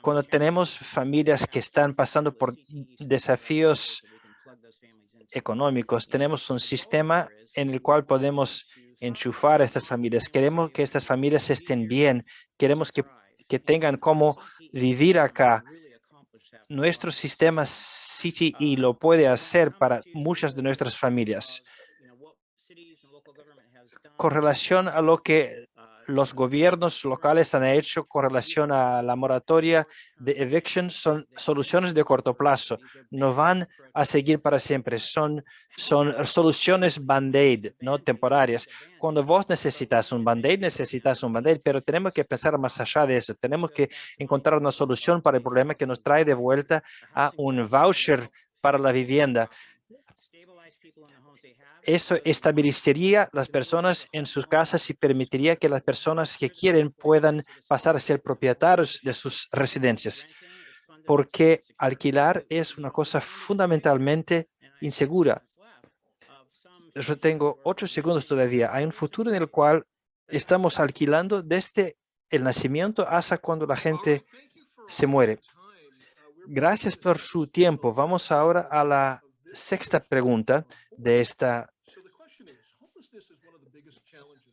Cuando tenemos familias que están pasando por desafíos económicos, tenemos un sistema en el cual podemos enchufar a estas familias. Queremos que estas familias estén bien, queremos que tengan cómo vivir acá. Nuestro sistema CTE lo puede hacer para muchas de nuestras familias. Con relación a lo que los gobiernos locales han hecho con relación a la moratoria de eviction, son soluciones de corto plazo. No van a seguir para siempre. Son soluciones Band-Aid, no temporarias. Cuando vos necesitas un Band-Aid, pero tenemos que pensar más allá de eso. Tenemos que encontrar una solución para el problema que nos trae de vuelta a un voucher para la vivienda. Eso estabilizaría las personas en sus casas y permitiría que las personas que quieren puedan pasar a ser propietarios de sus residencias, porque alquilar es una cosa fundamentalmente insegura. Yo tengo 8 segundos todavía. Hay un futuro en el cual estamos alquilando desde el nacimiento hasta cuando la gente se muere. Gracias por su tiempo. Vamos ahora a la 6ª pregunta de esta.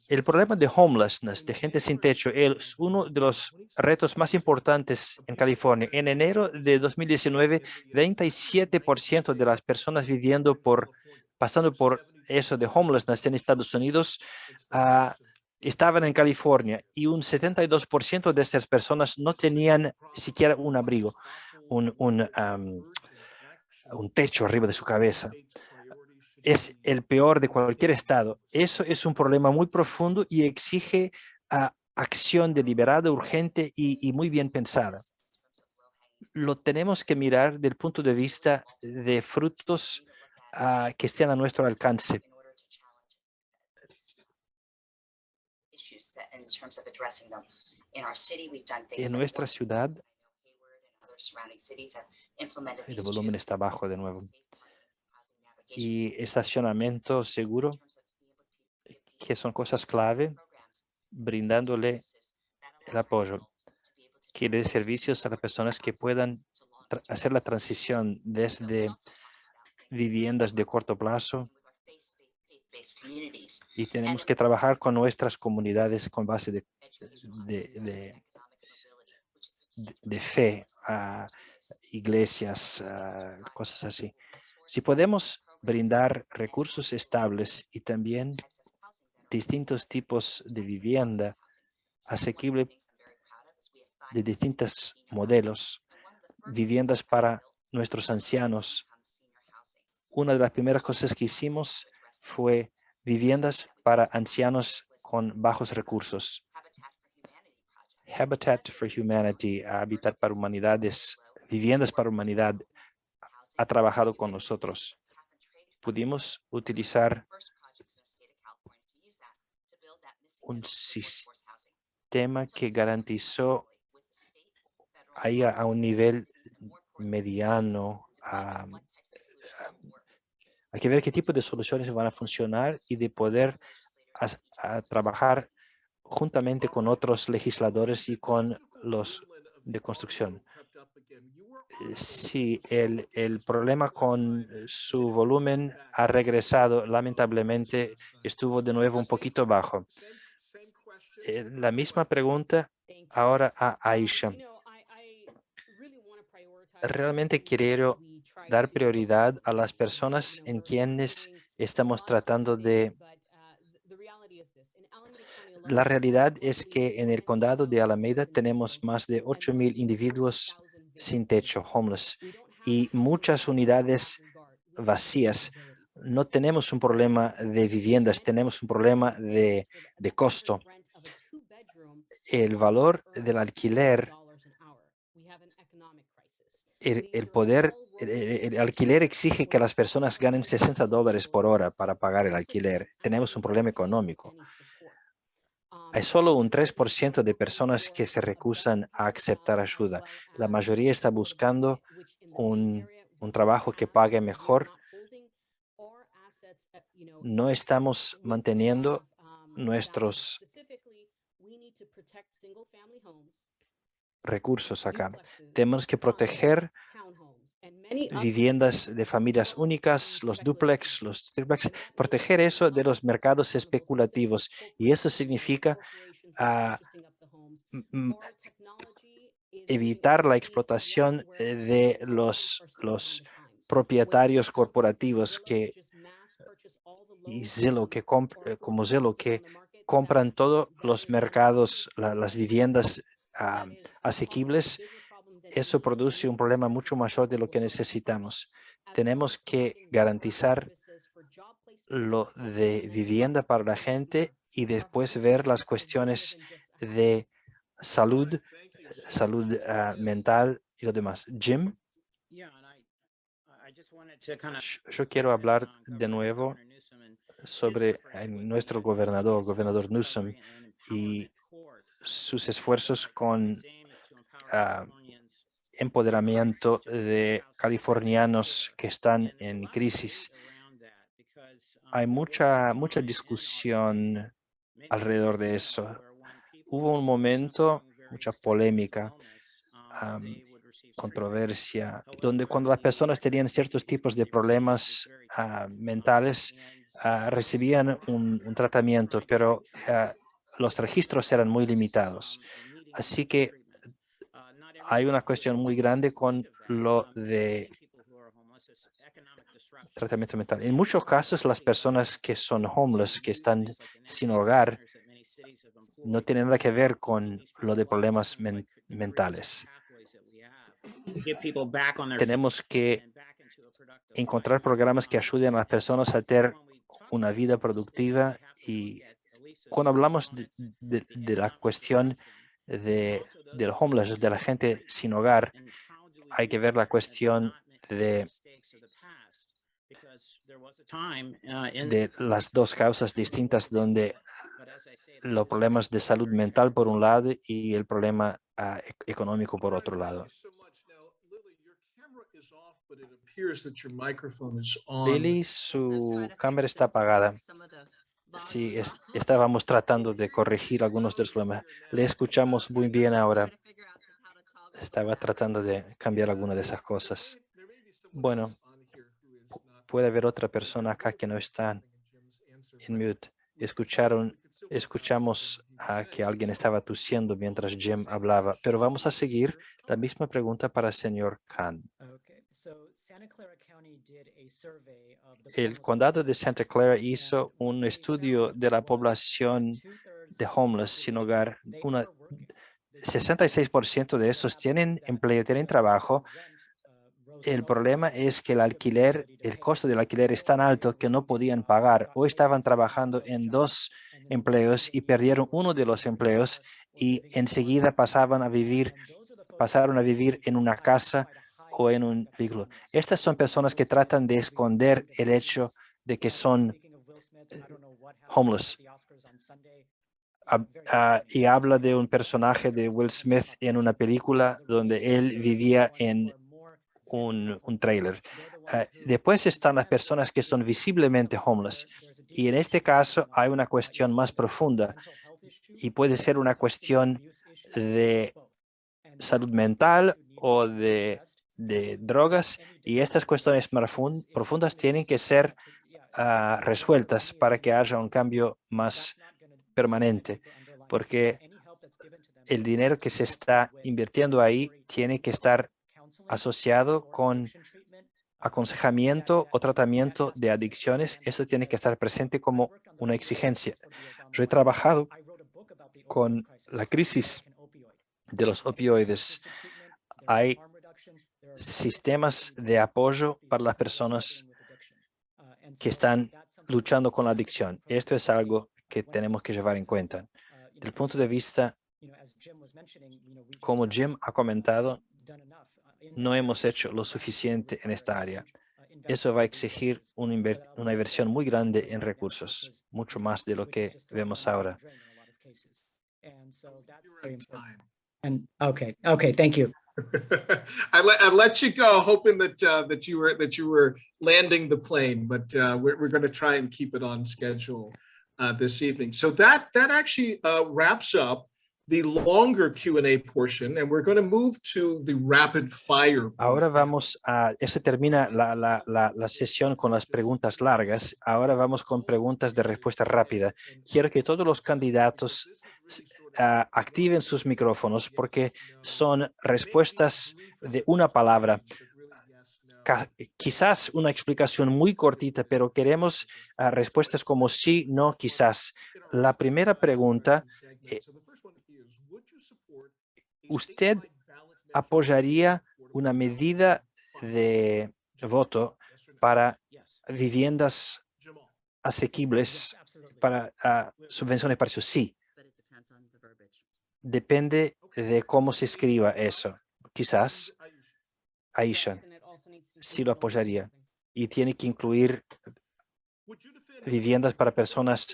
El problema de homelessness, de gente sin techo, es uno de los retos más importantes en California. En enero de 2019, 27% de las personas viviendo por pasando por eso de homelessness en Estados Unidos, estaban en California y un 72% de estas personas no tenían siquiera un abrigo, un techo arriba de su cabeza. Es el peor de cualquier estado. Eso es un problema muy profundo y exige acción deliberada, urgente y muy bien pensada. Lo tenemos que mirar del punto de vista de frutos que estén a nuestro alcance. En nuestra ciudad, el volumen está bajo de nuevo. Y estacionamiento seguro, que son cosas clave, brindándole el apoyo, que dé servicios a las personas que puedan hacer la transición desde viviendas de corto plazo. Y tenemos que trabajar con nuestras comunidades con base de fe, iglesias, cosas así. Si podemos brindar recursos estables y también distintos tipos de vivienda asequible de distintos modelos, viviendas para nuestros ancianos. Una de las primeras cosas que hicimos fue viviendas para ancianos con bajos recursos. Habitat for Humanity, Hábitat para Humanidades, Viviendas para Humanidad, ha trabajado con nosotros. Pudimos utilizar un sistema que garantizó ahí a un nivel mediano. Hay que ver qué tipo de soluciones van a funcionar y de poder trabajar juntamente con otros legisladores y con los de construcción. Sí, el problema con su volumen ha regresado, lamentablemente estuvo de nuevo un poquito bajo. La misma pregunta ahora a Aisha. Realmente quiero dar prioridad a las personas en quienes estamos tratando de... La realidad es que en el condado de Alameda tenemos más de 8,000 individuos sin techo, homeless, y muchas unidades vacías. No tenemos un problema de viviendas, tenemos un problema de costo. El valor del alquiler, el alquiler exige que las personas ganen $60 por hora para pagar el alquiler. Tenemos un problema económico. Hay solo un 3% de personas que se recusan a aceptar ayuda. La mayoría está buscando un trabajo que pague mejor. No estamos manteniendo nuestros recursos acá. Tenemos que proteger viviendas de familias únicas, los dúplex, los triplex, proteger eso de los mercados especulativos. Y eso significa evitar la explotación de los propietarios corporativos como Zillow, que compran todos los mercados, las viviendas asequibles. Eso produce un problema mucho mayor de lo que necesitamos. Tenemos que garantizar lo de vivienda para la gente y después ver las cuestiones de salud mental y lo demás. Jim, yo quiero hablar de nuevo sobre nuestro gobernador Newsom, y sus esfuerzos con empoderamiento de californianos que están en crisis. Hay mucha discusión alrededor de eso. Hubo un momento, mucha polémica, controversia, donde cuando las personas tenían ciertos tipos de problemas mentales, recibían un tratamiento, pero los registros eran muy limitados. Así que hay una cuestión muy grande con lo de tratamiento mental. En muchos casos, las personas que son homeless, que están sin hogar, no tienen nada que ver con lo de problemas mentales. Tenemos que encontrar programas que ayuden a las personas a tener una vida productiva, y cuando hablamos de la cuestión del homeless, de la gente sin hogar, hay que ver la cuestión de las dos causas distintas, donde los problemas de salud mental por un lado y el problema económico por otro lado. Lily, su cámara está apagada. Sí, estábamos tratando de corregir algunos de los problemas. Le escuchamos muy bien ahora. Estaba tratando de cambiar alguna de esas cosas. Bueno, puede haber otra persona acá que no está en mute. Escuchamos a que alguien estaba tosiendo mientras Jim hablaba, pero vamos a seguir la misma pregunta para el señor Khan. El condado de Santa Clara hizo un estudio de la población de homeless sin hogar. 66% de esos tienen empleo, tienen trabajo. El problema es que el costo del alquiler es tan alto que no podían pagar, o estaban trabajando en 2 empleos y perdieron uno de los empleos y enseguida pasaron a vivir en una casa o en un vehículo. Estas son personas que tratan de esconder el hecho de que son homeless. Y habla de un personaje de Will Smith en una película donde él vivía en un trailer. Después están las personas que son visiblemente homeless. Y en este caso hay una cuestión más profunda, y puede ser una cuestión de salud mental o de drogas, y estas cuestiones profundas tienen que ser resueltas para que haya un cambio más permanente, porque el dinero que se está invirtiendo ahí tiene que estar asociado con aconsejamiento o tratamiento de adicciones. Eso tiene que estar presente como una exigencia. Yo he trabajado con la crisis de los opioides. Hay sistemas de apoyo para las personas que están luchando con la adicción. Esto es algo que tenemos que llevar en cuenta. Del punto de vista, como Jim ha comentado, no hemos hecho lo suficiente en esta área. Eso va a exigir una inversión muy grande en recursos, mucho más de lo que vemos ahora. Okay, thank you. I let you go, hoping that you were landing the plane, but we're going to try and keep it on schedule this evening. So that actually wraps up the longer Q&A portion, and we're going to move to the rapid fire. Ahora eso termina la sesión con las preguntas largas. Ahora vamos con preguntas de respuesta rápida. Quiero que todos los candidatos activen sus micrófonos, porque son respuestas de una palabra. Quizás una explicación muy cortita, pero queremos respuestas como sí, no, quizás. La primera pregunta, ¿usted apoyaría una medida de voto para viviendas asequibles, para subvenciones para eso? Sí. Depende de cómo se escriba eso. Quizás, Aisha, sí lo apoyaría. Y tiene que incluir viviendas para personas.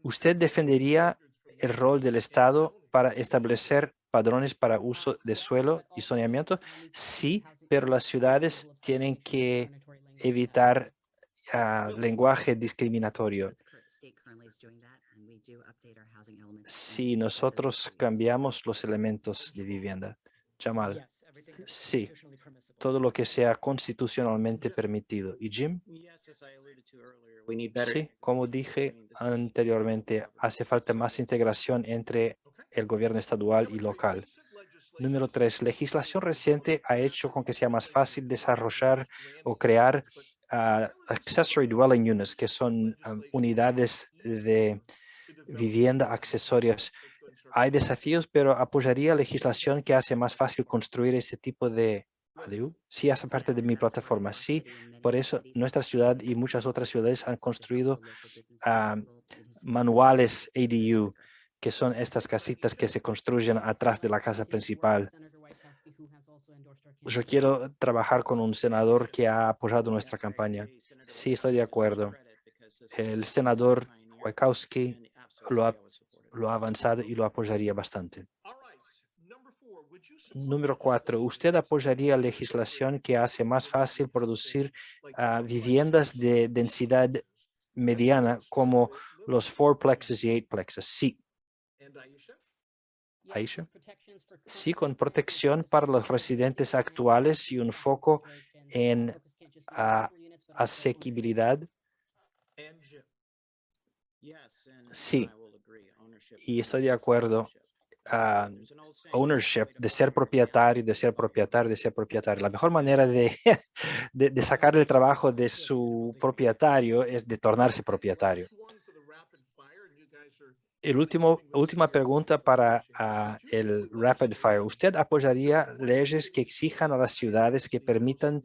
¿Usted defendería el rol del Estado para establecer padrones para uso de suelo y saneamiento? Sí, pero las ciudades tienen que evitar lenguaje discriminatorio. Si nosotros cambiamos los elementos de vivienda. Jamal, sí, todo lo que sea constitucionalmente permitido. ¿Y Jim? Sí, como dije anteriormente, hace falta más integración entre el gobierno estatal y local. Número 3, legislación reciente ha hecho con que sea más fácil desarrollar o crear accessory dwelling units, que son unidades de vivienda accesorias. Hay desafíos, pero apoyaría legislación que hace más fácil construir este tipo de ADU. Sí, hace parte de mi plataforma. Sí, por eso nuestra ciudad y muchas otras ciudades han construido manuales ADU, que son estas casitas que se construyen atrás de la casa principal. Yo quiero trabajar con un senador que ha apoyado nuestra campaña. Sí, estoy de acuerdo. El senador Wajkowski lo ha avanzado y lo apoyaría bastante. Número 4, ¿usted apoyaría legislación que hace más fácil producir viviendas de densidad mediana como los 4-plexes y 8-plexes? Sí. Aisha. Sí, con protección para los residentes actuales y un foco en asequibilidad. Sí, y estoy de acuerdo. Ownership, de ser propietario, de ser propietario, de ser propietario. La mejor manera de, de sacar el trabajo de su propietario es de tornarse propietario. Última pregunta para el Rapid Fire. ¿Usted apoyaría leyes que exijan a las ciudades que permitan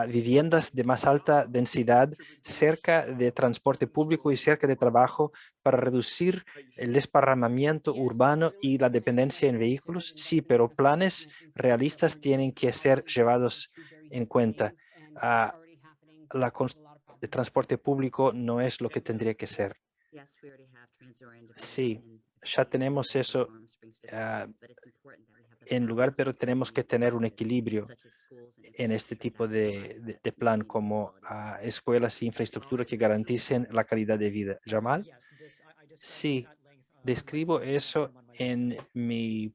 viviendas de más alta densidad cerca de transporte público y cerca de trabajo para reducir el desparramamiento urbano y la dependencia en vehículos? Sí, pero planes realistas tienen que ser llevados en cuenta. El transporte público no es lo que tendría que ser. Sí, ya tenemos eso en lugar, pero tenemos que tener un equilibrio en este tipo de plan, como escuelas e infraestructura que garanticen la calidad de vida. ¿Jamal? Sí, describo eso en mi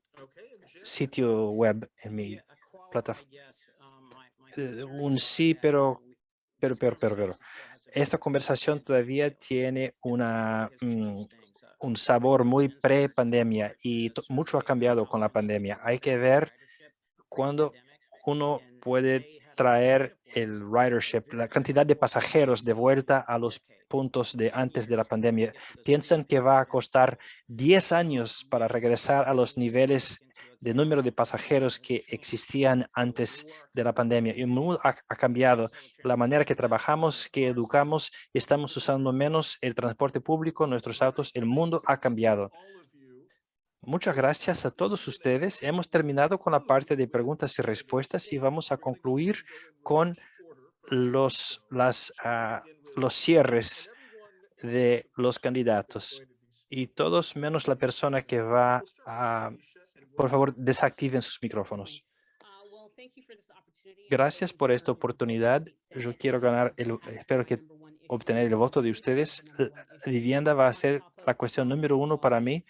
sitio web, en mi plataforma. Un sí, pero. Esta conversación todavía tiene un sabor muy pre-pandemia y mucho ha cambiado con la pandemia. Hay que ver cuándo uno puede traer el ridership, la cantidad de pasajeros de vuelta a los puntos de antes de la pandemia. Piensan que va a costar 10 años para regresar a los niveles de número de pasajeros que existían antes de la pandemia. Y el mundo ha cambiado. La manera que trabajamos, que educamos, estamos usando menos el transporte público, nuestros autos. El mundo ha cambiado. Muchas gracias a todos ustedes. Hemos terminado con la parte de preguntas y respuestas y vamos a concluir con los cierres de los candidatos. Y todos menos la persona que va a, por favor, desactiven sus micrófonos. Gracias por esta oportunidad. Yo quiero ganar, espero que obtener el voto de ustedes. La vivienda va a ser la cuestión número 1 para mí,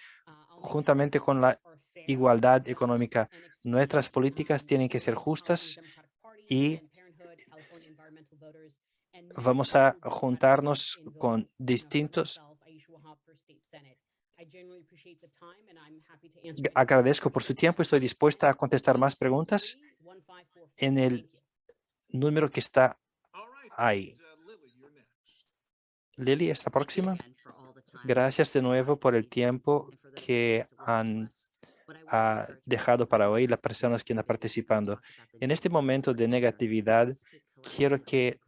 juntamente con la igualdad económica. Nuestras políticas tienen que ser justas y vamos a juntarnos con distintos. Agradezco por su tiempo. Estoy dispuesta a contestar más preguntas en el número que está ahí. Lily, ¿está próxima? Gracias de nuevo por el tiempo que han dejado para hoy las personas que están participando. En este momento de negatividad, quiero que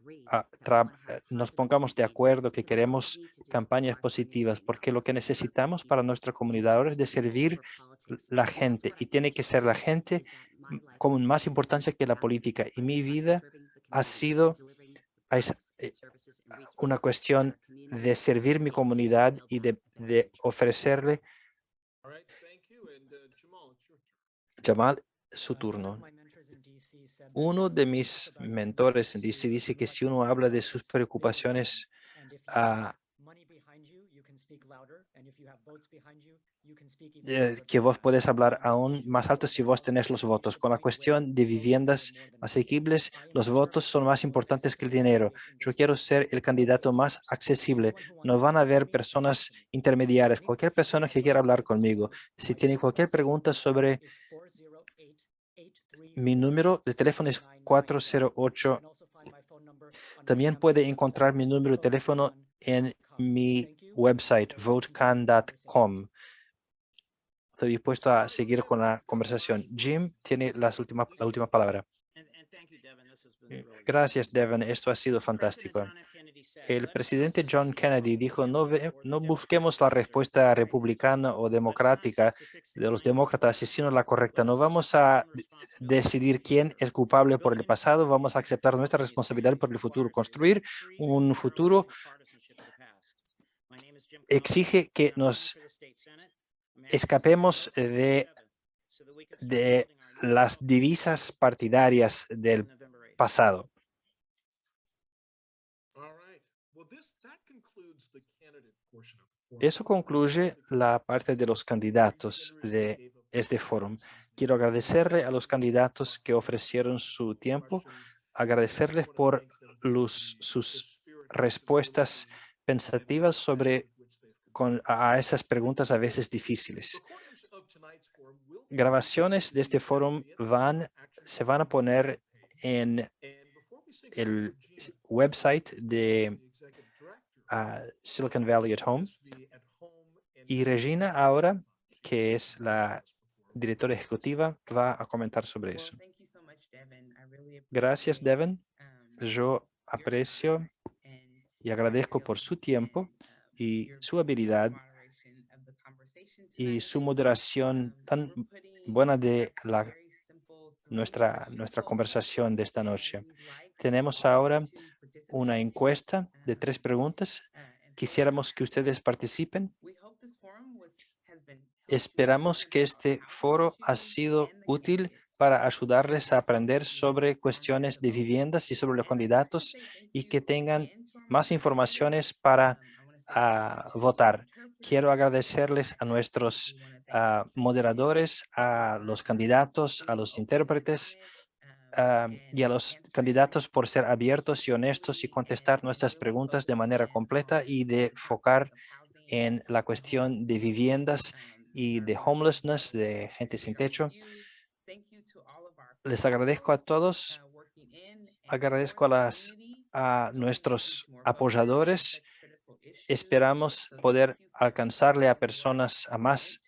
nos pongamos de acuerdo que queremos campañas positivas, porque lo que necesitamos para nuestra comunidad ahora es de servir la gente y tiene que ser la gente con más importancia que la política. Y mi vida ha sido una cuestión de servir mi comunidad y de ofrecerle. Jamal, su turno. Uno de mis mentores en DC dice que si uno habla de sus preocupaciones, que vos podés hablar aún más alto si vos tenés los votos. Con la cuestión de viviendas asequibles, los votos son más importantes que el dinero. Yo quiero ser el candidato más accesible. No van a haber personas intermediarias. Cualquier persona que quiera hablar conmigo, si tiene cualquier pregunta sobre Mi número de teléfono es 408. También puede encontrar mi número de teléfono en mi website, votecan.com. Estoy dispuesto a seguir con la conversación. Jim tiene la última palabra. Gracias, Devin. Esto ha sido fantástico. El presidente John Kennedy dijo, no busquemos la respuesta republicana o democrática de los demócratas, sino la correcta. No vamos a decidir quién es culpable por el pasado, vamos a aceptar nuestra responsabilidad por el futuro. Construir un futuro exige que nos escapemos de las divisas partidarias del pasado. Eso concluye la parte de los candidatos de este foro. Quiero agradecerle a los candidatos que ofrecieron su tiempo, agradecerles por sus respuestas pensativas sobre a esas preguntas a veces difíciles. Grabaciones de este foro se van a poner en el website de Silicon Valley at Home. Y Regina ahora, que es la directora ejecutiva, va a comentar sobre eso. Gracias, Devin. Yo aprecio y agradezco por su tiempo y su habilidad y su moderación tan buena de nuestra conversación de esta noche. Tenemos ahora una encuesta de 3 preguntas. Quisiéramos que ustedes participen. Esperamos que este foro ha sido útil para ayudarles a aprender sobre cuestiones de viviendas y sobre los candidatos y que tengan más informaciones para votar. Quiero agradecerles a nuestros moderadores, a los candidatos, a los intérpretes y a los candidatos por ser abiertos y honestos y contestar nuestras preguntas de manera completa y de enfocar en la cuestión de viviendas y de homelessness, de gente sin techo. Les agradezco a todos. Agradezco a nuestros apoyadores. Esperamos poder alcanzarle a personas, a más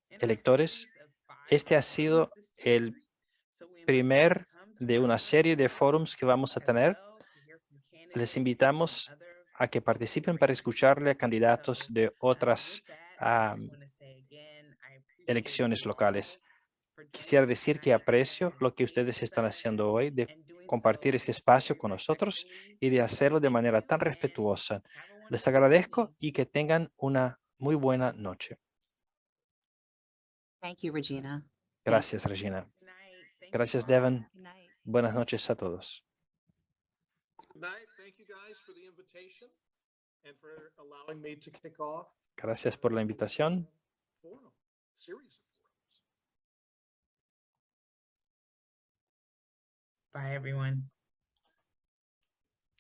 electores. Este ha sido el primer de una serie de forums que vamos a tener. Les invitamos a que participen para escucharle a candidatos de otras elecciones locales. Quisiera decir que aprecio lo que ustedes están haciendo hoy de compartir este espacio con nosotros y de hacerlo de manera tan respetuosa. Les agradezco y que tengan una muy buena noche. Thank you, Regina. Gracias, Regina. Gracias, Devin. Buenas noches a todos. Gracias por la invitación. Bye, everyone.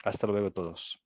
Hasta luego todos.